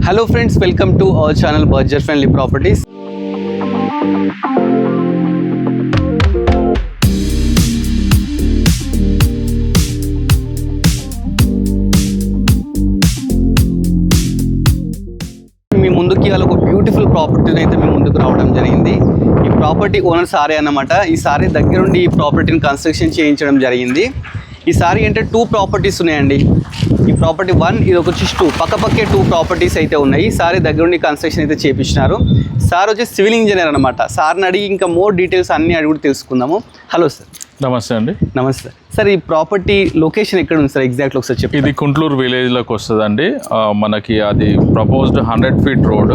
Hello friends, welcome to our channel Budget Friendly Properties. మీ ముందుకి ఇవాళ ఒక బ్యూటిఫుల్ ప్రాపర్టీని అయితే మీ ముందుకు రావడం జరిగింది. ఈ ప్రాపర్టీ ఓనర్ సారే అన్నమాట. ఈ సారీ దగ్గరుండి ఈ ప్రాపర్టీని కన్స్ట్రక్షన్ చేయించడం జరిగింది. ఈ సారీ అంటే 2 ప్రాపర్టీస్ ఉన్నాయండి. ఈ ప్రాపర్టీ 1, ఇది వచ్చి 2, పక్కపక్కే 2 ప్రాపర్టీస్ అయితే ఉన్నాయి. సారీ దగ్గరుండి కన్స్ట్రక్షన్ అయితే చేపించినారు. సార్ వచ్చి సివిల్ ఇంజనీర్ అనమాట. సార్ని అడిగి ఇంకా మోర్ డీటెయిల్స్ అన్నీ అడిగి తెలుసుకుందాము. Hello sir. నమస్తే అండి. నమస్తే సార్. ఈ ప్రాపర్టీ లొకేషన్ ఎక్కడ ఉంది సార్ ఎగ్జాక్ట్లీ ఒకసారి చెప్పి? ఇది కుంట్లూరు విలేజ్లోకి వస్తుందండి. మనకి అది ప్రపోజ్డ్ 100 feet రోడ్.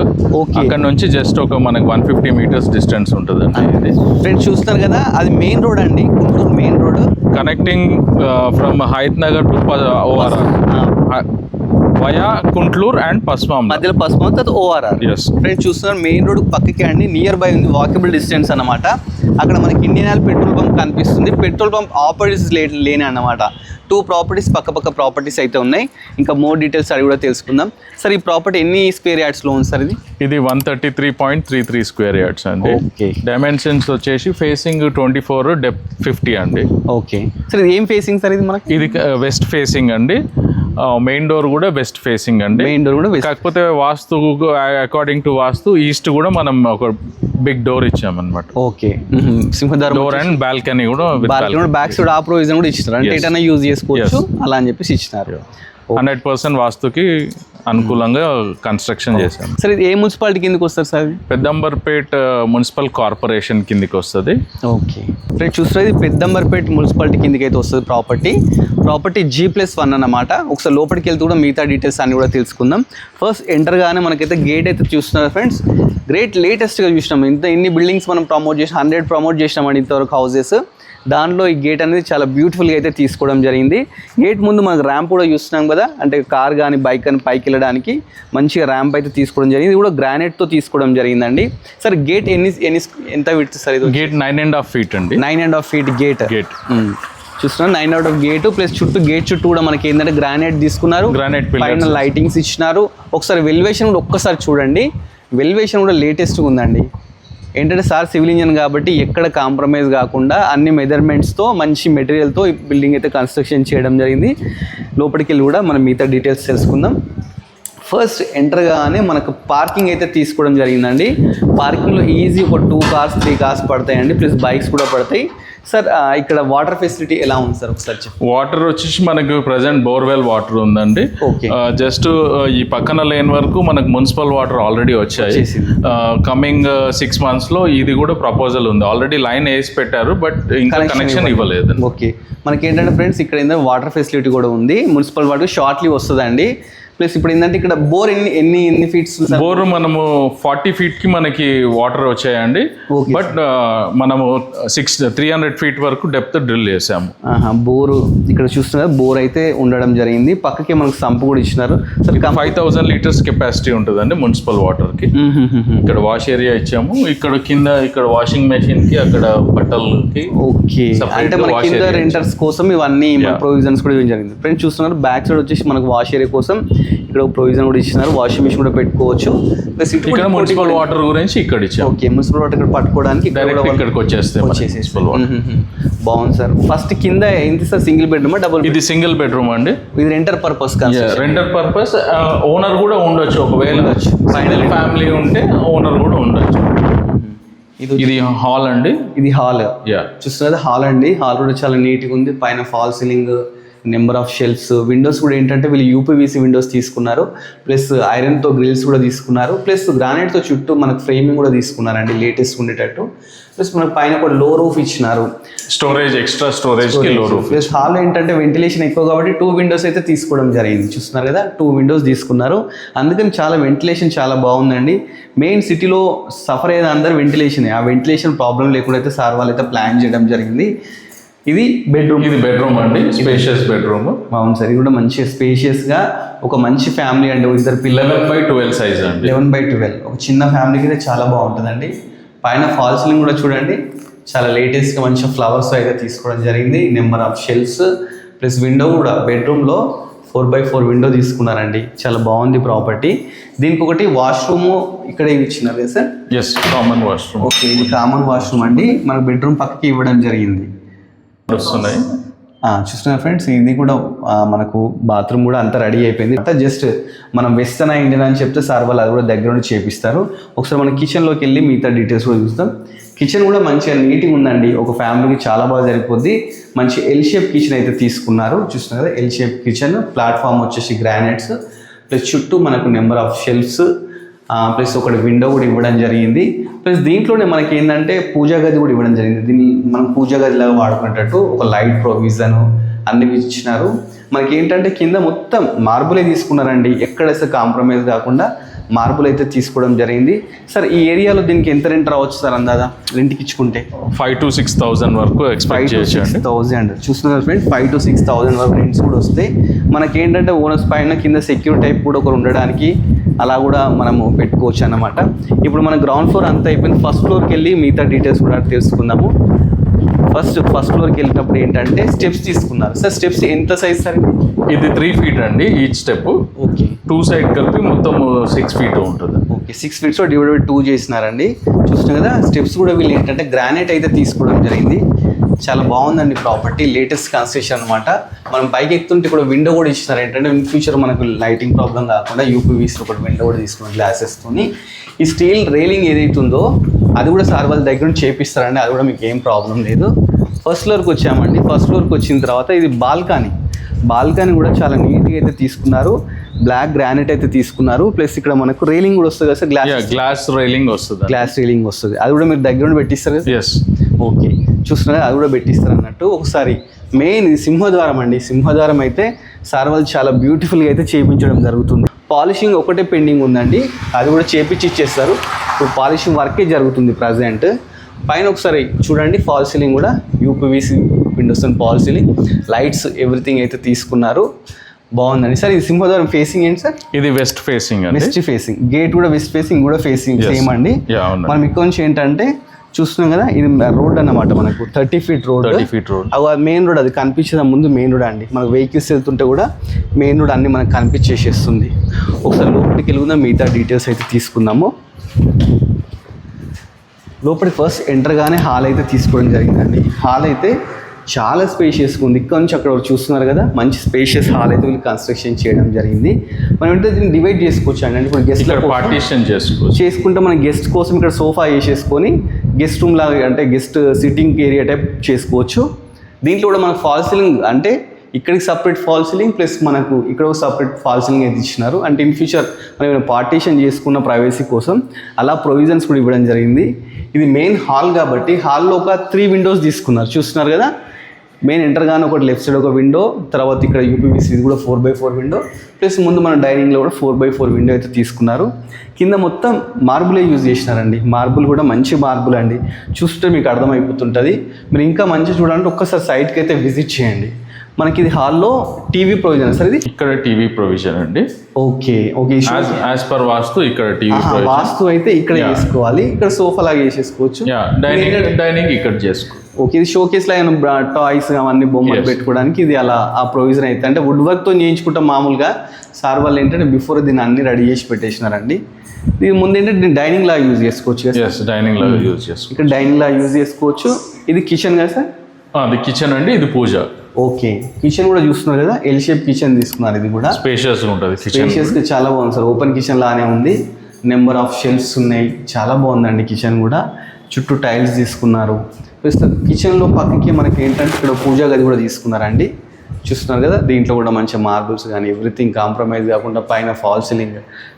అక్కడ నుంచి జస్ట్ ఒక మనకి 150 meters డిస్టెన్స్ ఉంటుందండి. ఇది ఫ్రెండ్స్ చూస్తున్నారు కదా, అది మెయిన్ రోడ్ అండి, Kuntloor main road connecting from Hayath Nagar to ORR via Kuntloor and Pasmam, మధ్యలో పస్మాం తర్వాత ఓఆర్ఆర్. ఫ్రెండ్స్ చూస్తున్నారు మెయిన్ రోడ్ పక్కకే అండి, నియర్ బై ఉంది, వాకబుల్ డిస్టెన్స్ అనమాట. అక్కడ మనకి ఇండియన్ ఆయిల్ పెట్రోల్ పంప్ కనిపిస్తుంది. పెట్రోల్ పంప్ ఆపోజిట్స్ లేని అన్నమాట. 2 ప్రాపర్టీస్ పక్క ప్రాపర్టీస్ అయితే ఉన్నాయి. ఇంకా మోర్ డీటెయిల్స్ అడిగి కూడా తెలుసుకుందాం. సార్ ఈ ప్రాపర్టీ ఎన్ని స్క్వేర్ యార్డ్స్లో ఉంది సార్? ఇది 133.33 square yards అండి. డైమెన్షన్స్ వచ్చేసి ఫేసింగ్ 24, డెప్త్ 50 అండి. ఓకే సార్, ఇది ఏం ఫేసింగ్ సార్? ఇది మనకి ఇది వెస్ట్ ఫేసింగ్ అండి. మెయిన్ డోర్ కూడా వెస్ట్ ఫేసింగ్ అండి. మెయిన్ డోర్ కూడా కాకపోతే వాస్తు అకార్డింగ్ టు వాస్తు ఈస్ట్ కూడా మనం ఒక బిగ్ డోర్ ఇచ్చామన్నమాట. ఓకే, సింహద్వారం డోర్ అండ్ బాల్కనీ కూడా బ్యాక్ సైడ్ ఆ ప్రొవిజన్ కూడా ఇచ్చినారు, అంటే ఎటైనా యూజ్ చేసుకోవచ్చు అలా అని చెప్పేసి ఇచ్చినారు. 100% వాస్తుకి అనుకూలంగా కన్స్ట్రక్షన్ చేశాం. సార్ ఇది ఏ మున్సిపాలిటీ కిందకి వస్తారు సార్? పెద్దంబర్పేట్ మున్సిపల్ కార్పొరేషన్ కిందకి వస్తుంది. ఓకే ఫ్రెండ్స్ చూస్తారు, ఇది పెద్దంబర్పేట్ మున్సిపాలిటీ కిందకి అయితే వస్తుంది ప్రాపర్టీ G+1 అన్నమాట. ఒకసారి లోపలికి వెళ్తూ కూడా మిగతా డీటెయిల్స్ అన్ని కూడా తెలుసుకుందాం. ఫస్ట్ ఎంటర్ గానే మనకైతే గేట్ అయితే చూస్తున్నారు ఫ్రెండ్స్. గ్రేట్ లేటెస్ట్గా చూసినాం. ఇన్ని బిల్డింగ్స్ మనం ప్రమోట్ చేసి 100 ప్రమోట్ చేసినామండి ఇంతవరకు హౌసెస్. దానిలో ఈ గేట్ అనేది చాలా బ్యూటిఫుల్గా అయితే తీసుకోవడం జరిగింది. గేట్ ముందు మనకు ర్యాంప్ కూడా చూస్తున్నాం కదా, అంటే కార్ కానీ బైక్ కానీ పైకి వెళ్ళడానికి మంచిగా ర్యాంప్ అయితే తీసుకోవడం జరిగింది. ఇది కూడా గ్రానైట్తో తీసుకోవడం జరిగిందండి. సార్ గేట్ ఎంత విడ్త్ సార్? ఇది గేట్ 9.5 feet అండి. 9.5 feet గేట్ చూస్తున్నాం. 9 గేటు ప్లస్ గేట్ చుట్టూ కూడా మనకి ఏంటంటే గ్రానైట్ తీసుకున్నారు. గ్రానైట్ పైన లైటింగ్స్ ఇచ్చినారు. ఒకసారి వెల్వేషన్ కూడా ఒక్కసారి చూడండి. వెల్వేషన్ కూడా లేటెస్ట్గా ఉందండి. ఏంటంటే సార్ సివిల్ ఇంజన్ కాబట్టి ఎక్కడ కాంప్రమైజ్ కాకుండా అన్ని మెజర్మెంట్స్తో మంచి మెటీరియల్తో ఈ బిల్డింగ్ అయితే కన్స్ట్రక్షన్ చేయడం జరిగింది. లోపలికి వెళ్ళి కూడా మనం మిగతా డీటెయిల్స్ తెలుసుకుందాం. ఫస్ట్ ఎంటర్ గానే మనకు పార్కింగ్ అయితే తీసుకోవడం జరిగిందండి. పార్కింగ్లో ఈజీ ఒక 2 cars 3 cars పడతాయండి, ప్లస్ బైక్స్ కూడా పడతాయి. సార్ ఇక్కడ వాటర్ ఫెసిలిటీ ఎలా ఉంది సార్ ఒకసారి చెప్పండి? వాటర్ వచ్చేసి మనకు ప్రజెంట్ బోర్వెల్ వాటర్ ఉందండి. జస్ట్ ఈ పక్కన లేన్ వరకు మనకు మున్సిపల్ వాటర్ ఆల్రెడీ వచ్చాయి. కమింగ్ 6 months లో ఇది కూడా ప్రపోజల్ ఉంది. ఆల్రెడీ లైన్ వేసి పెట్టారు, బట్ ఇంకా కనెక్షన్ ఇవ్వలేదు. ఓకే, మనకి ఏంటంటే ఫ్రెండ్స్ ఇక్కడ ఏంటంటే వాటర్ ఫెసిలిటీ కూడా ఉంది. మున్సిపల్ వాటర్ షార్ట్లీ వస్తుందండి. ప్లస్ ఇప్పుడు ఏంటంటే ఇక్కడ బోర్ ఎన్ని ఫీట్స్? బోర్ మనము 40 feet కి మనకి వాటర్ వచ్చాయండి. బట్ మనము 300 feet వరకు డెప్త్ డ్రిల్ చేసాము. బోరు ఇక్కడ చూస్తున్నారు, బోర్ అయితే ఉండడం జరిగింది. పక్కకి మనకు సంపు కూడా ఇచ్చినారు. 5000 liters కెపాసిటీ ఉంటుందండి మున్సిపల్ వాటర్ కి. ఇక్కడ వాష్ ఏరియా ఇచ్చాము. ఇక్కడ కింద ఇక్కడ వాషింగ్ మెషిన్ కి, అక్కడ బట్టలకి. ఓకే, అంటే మన కింద రెంటర్స్ కోసం ఇవన్నీ ప్రొవిజన్స్ కూడా ఇవ్వడం జరిగింది. ఫ్రెండ్స్ చూస్తున్నారు, బ్యాక్ సైడ్ వచ్చేసి మనకు వాష్ ఏరియా కోసం ఇక్కడ ప్రొవిజన్ కూడా ఇచ్చినారు. వాషింగ్ మిషన్ కూడా పెట్టుకోవచ్చు. ఇక్కడ మున్సిపల్ వాటర్ గురించి ఇక్కడ ఇచ్చాము. ఓకే, మున్సిపల్ వాటర్ ఇక్కడ పట్టుకోవడానికి ఇక్కడికి వచ్చేస్తే బాగుంది సార్. ఫస్ట్ కింద ఏంటి సార్, సింగిల్ బెడ్రూమ్ డబుల్? ఇది సింగిల్ బెడ్రూమ్ అండి. ఇది renter purpose. Renter purpose owner కూడా ఉండొచ్చు. ఒకవేళ ఫైనల్ ఫ్యామిలీ ఉంటే ఓనర్ కూడా ఉండొచ్చు. ఇది హాల్ అండి. ఇది హాల్ చూస్తున్నది హాల్ అండి. హాల్ కూడా చాలా నీట్గా ఉంది. పైన fall ceiling, number of shelves, Windows కూడా ఏంటంటే వీళ్ళు UPVC విండోస్ తీసుకున్నారు. ప్లస్ ఐరన్తో గ్రిల్స్ కూడా తీసుకున్నారు. ప్లస్ గ్రానైట్తో చుట్టూ మనకు ఫ్రేమింగ్ కూడా తీసుకున్నారండి, లేటెస్ట్ ఉండేటట్టు. ప్లస్ మనకు పైన కూడా లో రూఫ్ ఇచ్చినారు, స్టోరేజ్, ఎక్స్ట్రా స్టోరేజ్ కి లో రూఫ్. ప్లస్ హాల్ ఏంటంటే వెంటిలేషన్ ఎక్కువ కాబట్టి 2 windows అయితే తీసుకోవడం జరిగింది. చూస్తున్నారు కదా, 2 windows తీసుకున్నారు. అందుకని చాలా వెంటిలేషన్ చాలా బాగుందండి. మెయిన్ సిటీలో సఫర్ అయ్యేది అందరూ వెంటిలేషన్. ఆ వెంటిలేషన్ ప్రాబ్లం లేకుండా అయితే సార్ వాళ్ళు అయితే ప్లాన్ చేయడం జరిగింది. ఇది బెడ్రూమ్. ఇది బెడ్రూమ్ అండి, స్పేషియస్ బెడ్రూమ్. అవును సార్, ఇది కూడా మంచి స్పేషియస్గా ఒక మంచి ఫ్యామిలీ అండి. 2 పిల్లలు 11/12 సైజ్ అండి. 11/12 ఒక చిన్న ఫ్యామిలీకి అయితే చాలా బాగుంటుందండి. పైన ఫాల్ సీలింగ్ కూడా చూడండి, చాలా లేటెస్ట్గా మంచి ఫ్లవర్స్ అయితే తీసుకోవడం జరిగింది. Number of shelves plus window కూడా బెడ్రూమ్లో 4x4 విండో తీసుకున్నారండి. చాలా బాగుంది ప్రాపర్టీ. దీనికి ఒకటి వాష్రూమ్ ఇక్కడ ఇచ్చినారు కదా sir? Yes, common washroom. Okay, ఇది కామన్ వాష్రూమ్ అండి. మనకు బెడ్రూమ్ పక్కకి ఇవ్వడం జరిగింది. వస్తున్నాయి చూస్తున్నారు ఫ్రెండ్స్, ఇది కూడా మనకు బాత్రూమ్ కూడా అంతా రెడీ అయిపోయింది. అంటే జస్ట్ మనం వెస్టర్న్ ఇండియన్ అని చెప్తే సార్ వాళ్ళు అది కూడా దగ్గర నుండి చేపిస్తారు. ఒకసారి మనం కిచెన్లోకి వెళ్ళి మిగతా డీటెయిల్స్ కూడా చూస్తాం. కిచెన్ కూడా మంచిగా నీట్గా ఉందండి. ఒక ఫ్యామిలీకి చాలా బాగా సరిపోద్ది. మంచి ఎల్ షేప్ కిచెన్ అయితే తీసుకున్నారు. చూస్తున్నారు కదా, ఎల్ షేప్ కిచెన్. ప్లాట్ఫామ్ వచ్చేసి గ్రానైట్స్, ప్లస్ చుట్టూ మనకు నెంబర్ ఆఫ్ షెల్ఫ్స్, ప్లస్ ఒకటి విండో కూడా ఇవ్వడం జరిగింది. ప్లస్ దీంట్లోనే మనకి ఏంటంటే పూజా గది కూడా ఇవ్వడం జరిగింది. దీన్ని మనం పూజా గదిలాగా వాడుకునేటట్టు ఒక లైట్ ప్రొవిజన్ అన్ని ఇచ్చినారు. మనకి ఏంటంటే కింద మొత్తం మార్బులే తీసుకున్నారండి. ఎక్కడ అసలు కాంప్రమైజ్ కాకుండా మార్బుల్ అయితే తీసుకోవడం జరిగింది. సార్ ఈ ఏరియాలో దీనికి ఎంత రెంట్ రావచ్చు సార్ అందాదా రెంట్కి ఇచ్చుకుంటే? 5,000 to 6,000 వరకు ఎక్స్పెక్ట్ చేయొచ్చు. 5,000 చూస్తున్నారు ఫ్రెండ్స్, 5,000 to 6,000 వరకు రెంట్స్ కూడా వస్తాయి. మనకి ఏంటంటే ఓనర్స్ పైన కింద సెక్యూర్ టైప్ కూడా ఒకరు ఉండడానికి అలా కూడా మనము పెట్టుకోవచ్చు అన్నమాట. ఇప్పుడు మన గ్రౌండ్ ఫ్లోర్ అంతా అయిపోయింది. ఫస్ట్ ఫ్లోర్కి వెళ్ళి మిగతా డీటెయిల్స్ కూడా తెలుసుకుందాము. ఫస్ట్ ఫ్లోర్కి వెళ్ళినప్పుడు ఏంటంటే స్టెప్స్ తీసుకున్నారు సార్. స్టెప్స్ ఎంత సైజ్ సార్? ఇది 3 feet అండి ఈచ్ స్టెప్. ఓకే, 2 side కలిపి మొత్తం 6 feet ఉంటుంది. Okay, 6 feet divide by 2 చేసినారండి. చూస్తున్నాం కదా, స్టెప్స్ కూడా వీళ్ళు ఏంటంటే గ్రానైట్ అయితే తీసుకోవడం జరిగింది. చాలా బాగుందండి ప్రాపర్టీ. లేటెస్ట్ కన్స్ట్రక్షన్ అనమాట. మనం పైకి ఎక్కుతుంటే కూడా విండో కూడా ఇచ్చినారు. ఏంటంటే ఇన్ ఫ్యూచర్ మనకు లైటింగ్ ప్రాబ్లం కాకుండా యూపీవీస్ ఒకటి విండో కూడా తీసుకున్నాం గ్లాసెస్తోని. ఈ స్టీల్ రైలింగ్ ఏదైతే ఉందో అది కూడా సార్ వాళ్ళ దగ్గర నుంచి చేపిస్తారండి. అది కూడా మీకు ఏం ప్రాబ్లం లేదు. ఫస్ట్ ఫ్లోర్కి వచ్చామండి. ఫస్ట్ ఫ్లోర్కి వచ్చిన తర్వాత ఇది బాల్కనీ కూడా చాలా నీట్గా అయితే తీసుకున్నారు. బ్లాక్ గ్రానైట్ అయితే తీసుకున్నారు. ప్లస్ ఇక్కడ మనకు రైలింగ్ కూడా వస్తుంది కదా సార్? గ్లాస్ రైలింగ్ వస్తుంది. గ్లాస్ రైలింగ్ వస్తుంది. అది కూడా మీరు దగ్గర నుండి పెట్టిస్తారు కదా? ఎస్. ఓకే, చూస్తున్నారు అది కూడా పెట్టిస్తారు అన్నట్టు. ఒకసారి మెయిన్ ఇది సింహద్వారం అండి. సింహద్వారం అయితే సార్ వాళ్ళు చాలా బ్యూటిఫుల్గా అయితే చేయించడం జరుగుతుంది. పాలిషింగ్ ఒకటే పెండింగ్ ఉందండి, అది కూడా చేపించి ఇచ్చేస్తారు. ఇప్పుడు పాలిషింగ్ వర్కే జరుగుతుంది ప్రజెంట్. పైన ఒకసారి చూడండి, ఫాల్ సీలింగ్ కూడా UPVC Windows and fall ceiling, lights everything అయితే తీసుకున్నారు. బాగుందండి సార్. ఇది సింహద్వారం ఫేసింగ్ ఏంటి సార్? ఇది west facing. West facing, gate కూడా వెస్ట్ ఫేసింగ్ కూడా ఫేసింగ్ సేమ్ అండి. మనం ఇక్కడ నుంచి ఏంటంటే చూస్తున్నాం కదా, ఇది రోడ్ అన్నమాట. మనకు 30 feet రోడ్. మెయిన్ రోడ్, అది కనిపించే ముందు మెయిన్ రోడ్ అండి. మనకు వెహికల్స్ వెళ్తుంటే కూడా మెయిన్ రోడ్ అన్ని మనకు కనిపించేసేస్తుంది. ఒకసారి లోపలికి వెళ్ళుకుందాం, మిగతా డీటెయిల్స్ అయితే తీసుకుందాము. లోపలికి ఫస్ట్ ఎంటర్గానే హాల్ అయితే తీసుకోవడం జరిగిందండి. హాల్ అయితే చాలా స్పేషియస్గా ఉంది. ఇక్కడ నుంచి అక్కడ చూస్తున్నారు కదా, మంచి స్పేషియస్ హాల్ అయితే వీళ్ళు కన్స్ట్రక్షన్ చేయడం జరిగింది. మనం ఏంటంటే దీన్ని డివైడ్ చేసుకోవచ్చు అండి. ఇప్పుడు గెస్ట్ పార్టీషన్ చేసుకుంటే మన గెస్ట్ కోసం ఇక్కడ సోఫా వేసేసుకొని గెస్ట్ రూమ్ లాగా అంటే గెస్ట్ సిట్టింగ్ ఏరియా టైప్ చేసుకోవచ్చు. దీంట్లో కూడా మనకు ఫాల్ సీలింగ్ అంటే ఇక్కడికి సపరేట్ ఫాల్ సీలింగ్ ప్లస్ మనకు ఇక్కడ ఒక సపరేట్ ఫాల్ సీలింగ్ అయితే ఇచ్చినారు. అంటే ఇన్ ఫ్యూచర్ మనం పార్టీషన్ చేసుకున్న ప్రైవసీ కోసం అలా ప్రొవిజన్స్ కూడా ఇవ్వడం జరిగింది. ఇది మెయిన్ హాల్ కాబట్టి హాల్లో ఒక 3 windows తీసుకున్నారు. చూస్తున్నారు కదా, మెయిన్ ఎంటర్గానే ఒకటి లెఫ్ట్ సైడ్ ఒక విండో, తర్వాత ఇక్కడ యూపీవీసీ ఇది కూడా 4x4 విండో, ప్లస్ ముందు మన డైనింగ్లో కూడా 4x4 విండో అయితే తీసుకున్నారు. కింద మొత్తం మార్బులే యూజ్ చేసినారండి. మార్బుల్ కూడా మంచి మార్బుల్ అండి. చూస్తే మీకు అర్థమైపోతుంటుంది. మీరు ఇంకా మంచిగా చూడాలంటే ఒక్కసారి సైట్కి అయితే విజిట్ చేయండి. మనకి ఇది హాల్లో టీవీ ప్రొవిజన్ సార్? ఇది ఇక్కడ టీవీ ప్రొవిజన్ అండి. ఓకే, యాజ్ పర్ వాస్తు ఇక్కడ టీవీ వాస్తు అయితే ఇక్కడ చేసుకోవాలి. ఇక్కడ సోఫా లాగా వేసేసుకోవచ్చు. డైనింగ్ ఇక్కడ చేసుకో. ఓకే, ఇది షోకేస్ లాగా టాయ్స్ అవన్నీ బొమ్మలు పెట్టుకోవడానికి ఇది అలా ఆ ప్రొవిజన్ అయితే. అంటే వుడ్ వర్క్తో చేయించుకుంటాం మామూలుగా. సార్ వాళ్ళు ఏంటంటే బిఫోర్ దీన్ని అన్ని రెడీ చేసి పెట్టేసినారండి. ఇది ముందు ఏంటంటే దీన్ని డైనింగ్ లాగా యూజ్ చేసుకోవచ్చు. డైనింగ్ లాగా యూజ్ చేసుకోవచ్చు. ఇక్కడ డైనింగ్ లాగా యూజ్ చేసుకోవచ్చు. ఇది కిచెన్ కదా సార్? అది కిచెన్ అండి, ఇది పూజ. ఓకే, కిచెన్ కూడా చూస్తున్నారు కదా, ఎల్ షేప్ కిచెన్ తీసుకున్నారు. ఇది కూడా స్పేషియస్గా ఉంటుంది. స్పేషియస్గా చాలా బాగుంది సార్. ఓపెన్ కిచెన్ లానే ఉంది. నెంబర్ ఆఫ్ షెల్ఫ్స్ ఉన్నాయి. చాలా బాగుందండి కిచెన్ కూడా. చుట్టూ టైల్స్ తీసుకున్నారు. ప్లస్ కిచెన్లో పక్కకి మనకి ఏంటంటే ఇక్కడ పూజా గది కూడా తీసుకున్నారండి. చూస్తున్నారు కదా, దీంట్లో కూడా మంచి మార్బుల్స్ కానీ ఎవ్రీథింగ్ కాంప్రమైజ్ కాకుండా పైన ఫాల్ సీలింగ్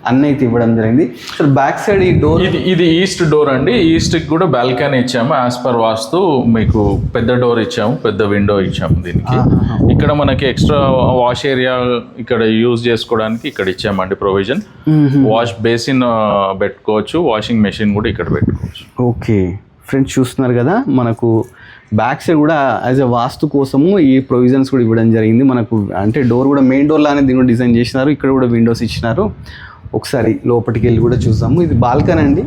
అన్నీ అయితే ఇవ్వడం జరిగింది. సార్ బ్యాక్ సైడ్ ఈ డోర్, ఇది ఈస్ట్ డోర్ అండి. ఈస్ట్కి కూడా బాల్కనీ ఇచ్చాము. యాజ్ పర్ వాస్తు మీకు పెద్ద డోర్ ఇచ్చాము, పెద్ద విండో ఇచ్చాము దీనికి. ఇక్కడ మనకి ఎక్స్ట్రా వాష్ ఏరియా ఇక్కడ యూజ్ చేసుకోవడానికి ఇక్కడ ఇచ్చామండి ప్రొవిజన్. వాష్ బేసిన్ పెట్టుకోవచ్చు, వాషింగ్ మెషిన్ కూడా ఇక్కడ పెట్టుకోవచ్చు. ఓకే ఫ్రెండ్స్, చూస్తున్నారు కదా, మనకు బ్యాక్ సైడ్ కూడా యాజ్ ఎ వాస్తు కోసము ఈ ప్రొవిజన్స్ కూడా ఇవ్వడం జరిగింది. మనకు అంటే డోర్ కూడా మెయిన్ డోర్ లానే దీన్ని డిజైన్ చేసినారు. ఇక్కడ కూడా విండోస్ ఇచ్చినారు. ఒకసారి లోపలికి వెళ్ళి కూడా చూసాము. ఇది బాల్కనీ అండి.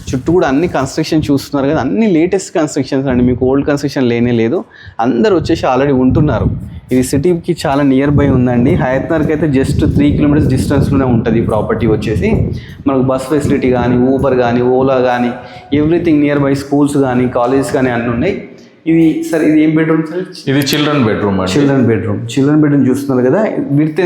చుట్టూ కూడా అన్ని కన్స్ట్రక్షన్ చూస్తున్నారు కదా, అన్ని లేటెస్ట్ కన్స్ట్రక్షన్స్ అండి. మీకు ఓల్డ్ కన్స్ట్రక్షన్ లేనే లేదు. అందరు వచ్చేసి ఆల్రెడీ ఉంటున్నారు. ఇది సిటీకి చాలా నియర్ బై ఉందండి. హయత్నగర్కి అయితే జస్ట్ 3 కిలోమీటర్స్ డిస్టెన్స్లోనే ఉంటుంది ఈ ప్రాపర్టీ వచ్చేసి. మనకు బస్ ఫెసిలిటీ కానీ, ఊబర్ కానీ, ఓలా కానీ, ఎవ్రీథింగ్ నియర్ బై, స్కూల్స్ కానీ, కాలేజెస్ కానీ అన్నీ ఉన్నాయి. ఇది సార్ ఇది ఏం బెడ్రూమ్ సార్? ఇది చిల్డ్రన్ బెడ్రూమ్ అండి. చిల్డ్రన్ బెడ్రూమ్ చూస్తున్నారు కదా. విడ్త్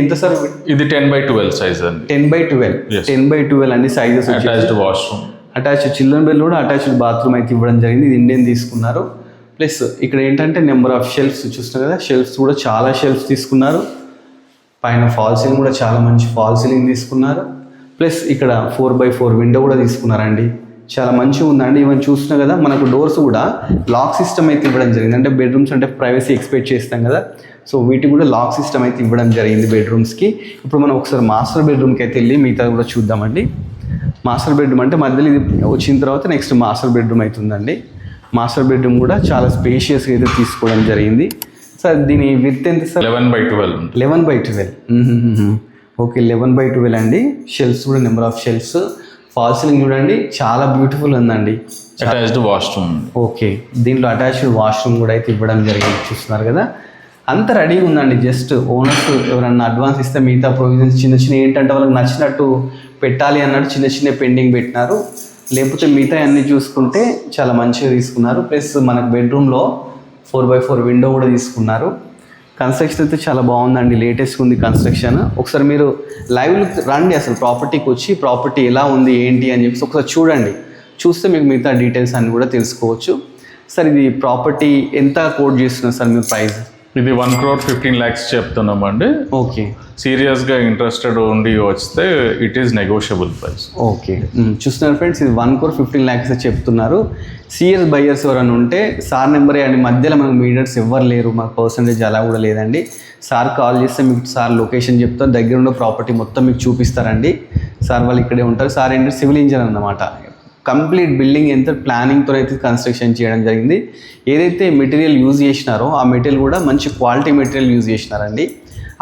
ఎంత సార్? ఇది 10x12 సైజ్ అండి. 10x12 అన్ని sizes. Attached washroom, attached children bed కూడా అటాచ్డ్ బాత్రూమ్ అయితే ఇవ్వడం జరిగింది. ఇది ఇండియన్ తీసుకున్నారు. ప్లస్ ఇక్కడ ఏంటంటే నెంబర్ ఆఫ్ షెల్ఫ్స్ చూస్తున్నారు కదా. షెల్ఫ్స్ కూడా చాలా షెల్ఫ్స్ తీసుకున్నారు. పైన ఫాల్ సీలింగ్ కూడా చాలా మంచి ఫాల్ సీలింగ్ తీసుకున్నారు. ప్లస్ ఇక్కడ 4x4 విండో కూడా తీసుకున్నారండి. చాలా మంచిగా ఉందండి. ఇవన్నీ చూస్తున్నా కదా, మనకు డోర్స్ కూడా లాక్ సిస్టమ్ అయితే ఇవ్వడం జరిగింది. అంటే బెడ్రూమ్స్ అంటే ప్రైవసీ ఎక్స్పెక్ట్ చేస్తాం కదా, సో వీటికి కూడా లాక్ సిస్టమ్ అయితే ఇవ్వడం జరిగింది బెడ్రూమ్స్కి. ఇప్పుడు మనం ఒకసారి మాస్టర్ బెడ్రూమ్కి అయితే వెళ్ళి మిగతా కూడా చూద్దామండి. మాస్టర్ బెడ్రూమ్ అంటే మధ్యలో ఇది వచ్చిన తర్వాత నెక్స్ట్ మాస్టర్ బెడ్రూమ్ అవుతుందండి. మాస్టర్ బెడ్రూమ్ కూడా చాలా స్పేషియస్గా అయితే తీసుకోవడం జరిగింది. సార్ దీని విడ్త్ ఎంత sir? 11x12. 11x12. Okay, 11x12 అండి. షెల్ఫ్స్ కూడా number of shelves. Fall ceiling చూడండి, చాలా బ్యూటిఫుల్ ఉందండి. Attached washroom. ఓకే, దీంట్లో అటాచ్డ్ వాష్రూమ్ కూడా అయితే ఇవ్వడం జరిగింది. చూస్తున్నారు కదా, అంత రెడీగా ఉందండి. జస్ట్ ఓనర్స్ ఎవరన్నా అడ్వాన్స్ ఇస్తే మిగతా ప్రొవిజన్స్ చిన్న చిన్న ఏంటంటే వాళ్ళకి నచ్చినట్టు పెట్టాలి అన్నట్టు చిన్న చిన్న పెండింగ్ పెట్టినారు. లేకపోతే మిగతా అన్నీ చూసుకుంటే చాలా మంచిగా తీసుకున్నారు. ప్లస్ మనకు బెడ్రూమ్లో 4x4 విండో కూడా తీసుకున్నారు. కన్స్ట్రక్షన్ అయితే చాలా బాగుందండి, లేటెస్ట్గా ఉంది కన్స్ట్రక్షన్. ఒకసారి మీరు లైవ్ రండి, అసలు ప్రాపర్టీకి వచ్చి ప్రాపర్టీ ఎలా ఉంది ఏంటి అని చెప్పేసి ఒకసారి చూడండి. చూస్తే మీకు మిగతా డీటెయిల్స్ అన్నీ కూడా తెలుసుకోవచ్చు. సార్ ఇది ప్రాపర్టీ ఎంత కోట్ చేస్తున్నారు సార్ మీరు ప్రైస్? ఇది 1,15,00,000 చెప్తున్నామండి. ఓకే, సీరియస్గా ఇంట్రెస్టెడ్ ఉండి వస్తే it is negotiable price. Okay, చూస్తున్నారు ఫ్రెండ్స్, ఇది 1,15,00,000 చెప్తున్నారు. సీరియస్ బయ్యర్స్ ఎవరైనా ఉంటే సార్ నెంబరే అండి. మధ్యలో మనకు మీడియర్స్ ఎవ్వరు లేరు, మాకు పర్సంటేజ్ అలా కూడా లేదండి. సార్ కాల్ చేస్తే మీకు సార్ లొకేషన్ చెప్తారు, దగ్గర ఉన్న ప్రాపర్టీ మొత్తం మీకు చూపిస్తారండి. సార్ వాళ్ళు ఇక్కడే ఉంటారు. సార్ ఏంటంటే సివిల్ ఇంజనీర్ అన్నమాట. కంప్లీట్ బిల్డింగ్ ఎంత ప్లానింగ్తో అయితే కన్స్ట్రక్షన్ చేయడం జరిగింది. ఏదైతే మెటీరియల్ యూజ్ చేసినారో ఆ మెటీరియల్ కూడా మంచి క్వాలిటీ మెటీరియల్ యూజ్ చేసినారండి.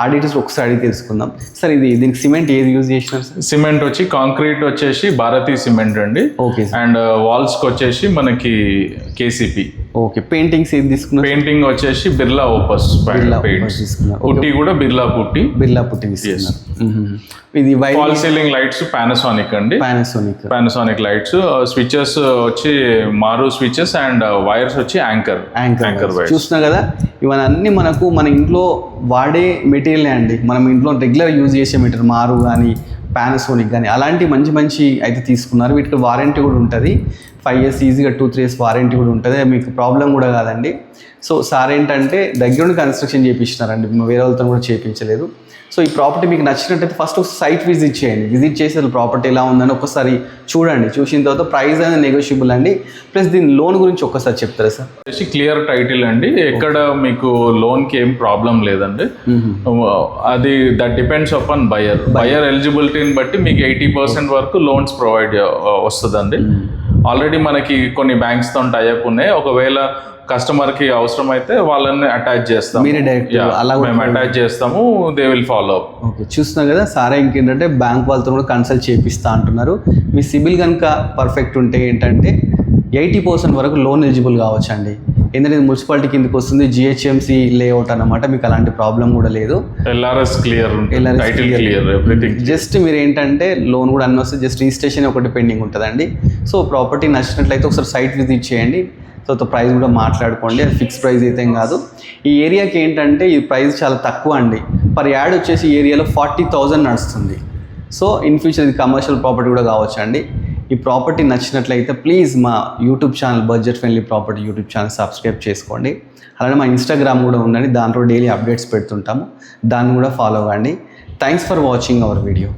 ఆ డీటెయిల్స్ ఒకసారి తెలుసుకుందాం. సార్ దీనికి సిమెంట్ ఏది యూజ్ చేసినారు సార్? సిమెంట్ వచ్చి కాంక్రీట్ వచ్చేసి భారతీ సిమెంట్ అండి. ఓకే, అండ్ వాల్స్కి వచ్చేసి మనకి కేసీపీ. ఓకే, పెయింటింగ్స్ ఏది తీసుకున్నారు? పెయింటింగ్ వచ్చేసి బిర్లా ఓపస్ తీసుకున్నారు. పుట్టి కూడా బిర్లా పుట్టి తీసుకున్నారు. ఇది ఫాల్ సీలింగ్ లైట్స్ పానాసోనిక్ అండి. Panasonic lights. స్విచెస్ వచ్చి మారు స్విచెస్ అండ్ వైర్స్ వచ్చి యాంకర్ వైర్స్. చూస్తున్నా కదా, ఇవన్నీ మనకు మన ఇంట్లో వాడే మెటీరియల్ అండి. మనం ఇంట్లో రెగ్యులర్ యూజ్ చేసే మెటీరియల్, మారు కానీ పానాసోనిక్ కానీ అలాంటి మంచి మంచి అయితే తీసుకున్నారు. వీటికి వారంటీ కూడా ఉంటుంది. 5 years ఈజీగా 2-3 years వారంటీ కూడా ఉంటుంది. మీకు ప్రాబ్లం కూడా కాదండి. సో సార్ ఏంటంటే దగ్గరుండి కన్స్ట్రక్షన్ చేయించినారండి, వేరే వాళ్ళతో కూడా చేయించలేదు. సో ఈ ప్రాపర్టీ మీకు నచ్చినట్టయితే ఫస్ట్ ఒక సైట్ విజిట్ చేయండి. విజిట్ చేసి అసలు ప్రాపర్టీ ఎలా ఉందని ఒకసారి చూడండి. చూసిన తర్వాత ప్రైస్ అనేది నెగోషియబుల్ అండి. ప్లస్ దీని లోన్ గురించి ఒక్కసారి చెప్తారా సార్? క్లియర్ టైటిల్ అండి, ఎక్కడ మీకు లోన్కి ఏం ప్రాబ్లం లేదండి. అది దట్ డిపెండ్స్ అపాన్ బయర్ ఎలిజిబిలిటీని బట్టి మీకు 80% వరకు లోన్స్ ప్రొవైడ్ వస్తుందండి. ఆల్రెడీ మనకి కొన్ని బ్యాంక్స్తో టైఅప్ ఉన్నాయి. ఒకవేళ కస్టమర్కి అవసరం అయితే వాళ్ళని అటాచ్ చేస్తాం. మీరే డైరెక్ట్ అలా మేము అటాచ్ చేస్తాము, they will follow up. Okay, చూస్తున్నాం కదా, సారే ఇంకేంటంటే బ్యాంక్ వాళ్ళతో కూడా కన్సల్ట్ చేపిస్తా అంటున్నారు. మీ సిబిల్ కనుక పర్ఫెక్ట్ ఉంటే ఏంటంటే 80% వరకు లోన్ ఎలిజిబుల్ కావచ్చు అండి. ఎందుకంటే మున్సిపాలిటీ కిందకి వస్తుంది, జిహెచ్ఎంసీ లేఅవుట్ అన్నమాట. మీకు అలాంటి ప్రాబ్లం కూడా లేదు. LRS clear, title clear, everything. Just మీరు ఏంటంటే లోన్ కూడా అన్నీ వస్తే జస్ట్ రిజిస్ట్రేషన్ ఒకటి పెండింగ్ ఉంటుందండి. సో ప్రాపర్టీ నచ్చినట్లయితే ఒకసారి సైట్ విజిట్ చేయండి. సో ప్రైస్ కూడా మాట్లాడుకోండి. అది ఫిక్స్ ప్రైస్ అయితే కాదు. ఈ ఏరియాకి ఏంటంటే ఈ ప్రైస్ చాలా తక్కువ అండి. పర్ యాడ్ వచ్చేసి ఈ ఏరియాలో 40,000 నడుస్తుంది. సో ఇన్ ఫ్యూచర్ ఇది కమర్షియల్ ప్రాపర్టీ కూడా కావచ్చు అండి. ఈ ప్రాపర్టీ నచ్చినట్లయితే ప్లీజ్ మా YouTube channel budget friendly property YouTube channel subscribe చేసుకోండి. అలానే మా ఇన్స్టాగ్రామ్ కూడా ఉందండి, దాంట్లో డైలీ అప్డేట్స్ పెడుతుంటాము, దాన్ని కూడా ఫాలో అవ్వండి. Thanks for watching our video.